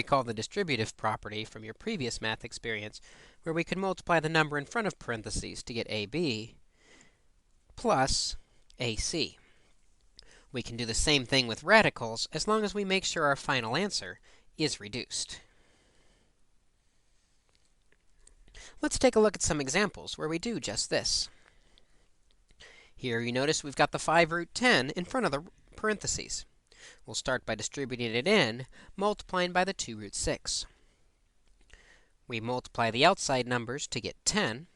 recall the distributive property from your previous math experience, where we could multiply the number in front of parentheses to get AB plus AC. We can do the same thing with radicals as long as we make sure our final answer is reduced. Let's take a look at some examples where we do just this. Here you notice we've got the 5 root 10 in front of the parentheses. We'll start by distributing it in, multiplying by the 2 root 6. We multiply the outside numbers to get 10,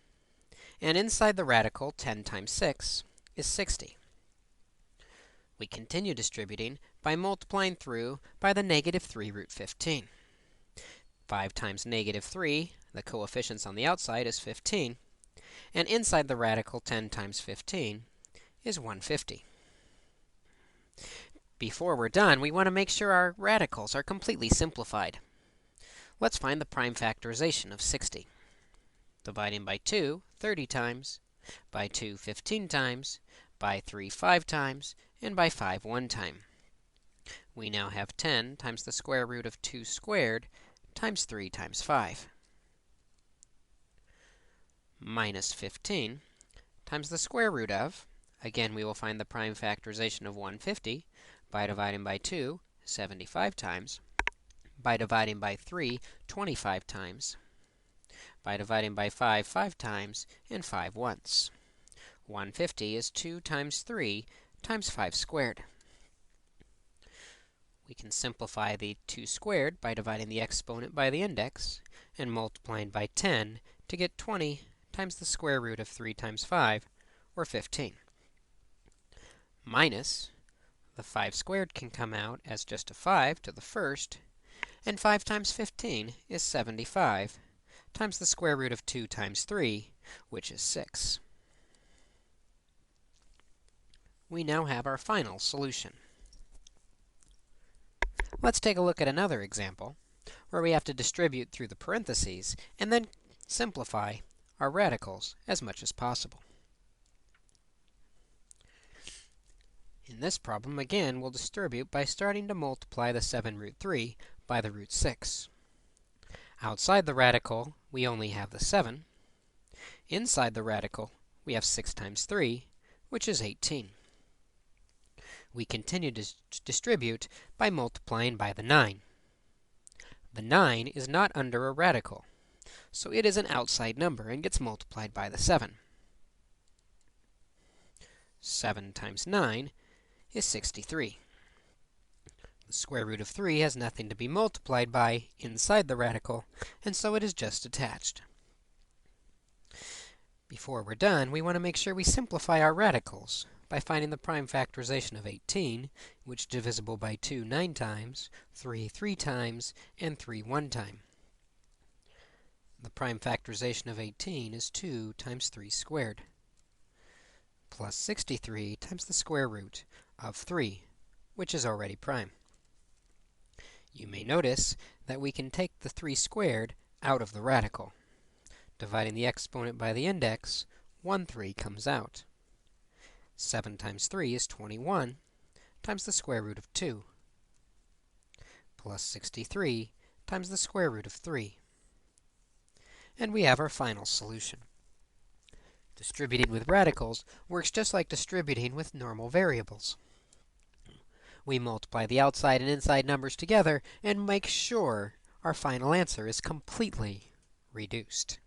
and inside the radical, 10 times 6 is 60. We continue distributing by multiplying through by the negative 3 root 15. 5 times negative 3, the coefficients on the outside, is 15, and inside the radical, 10 times 15 is 150. Before we're done, we want to make sure our radicals are completely simplified. Let's find the prime factorization of 60. Dividing by 2, 30 times, by 2, 15 times, by 3, 5 times, and by 5, 1 time. We now have 10 times the square root of 2 squared times 3 times 5, minus 15 times the square root of, again, we will find the prime factorization of 150 by dividing by 2, 75 times, by dividing by 3, 25 times, by dividing by 5, 5 times, and 5 once. 150 is 2 times 3 times 5 squared. We can simplify the 2 squared by dividing the exponent by the index and multiplying by 10 to get 20 times the square root of 3 times 5, or 15. Minus, the 5 squared can come out as just a 5 to the first, and 5 times 15 is 75 times the square root of 2 times 3, which is 6. We now have our final solution. Let's take a look at another example where we have to distribute through the parentheses and then simplify our radicals as much as possible. In this problem, again, we'll distribute by starting to multiply the 7 root 3 by the root 6. Outside the radical, we only have the 7. Inside the radical, we have 6 times 3, which is 18. We continue to distribute by multiplying by the 9. The 9 is not under a radical, so it is an outside number and gets multiplied by the 7. 7 times 9 is 63. The square root of 3 has nothing to be multiplied by inside the radical, and so it is just attached. Before we're done, we want to make sure we simplify our radicals by finding the prime factorization of 18, which is divisible by 2 9 times, 3 3 times, and 3 1 time. The prime factorization of 18 is 2 times 3 squared, plus 63 times the square root of 3, which is already prime. You may notice that we can take the 3 squared out of the radical. Dividing the exponent by the index, 1 3 comes out. 7 times 3 is 21 times the square root of 2, plus 63 times the square root of 3. And we have our final solution. Distributing with radicals works just like distributing with normal variables. We multiply the outside and inside numbers together and make sure our final answer is completely reduced.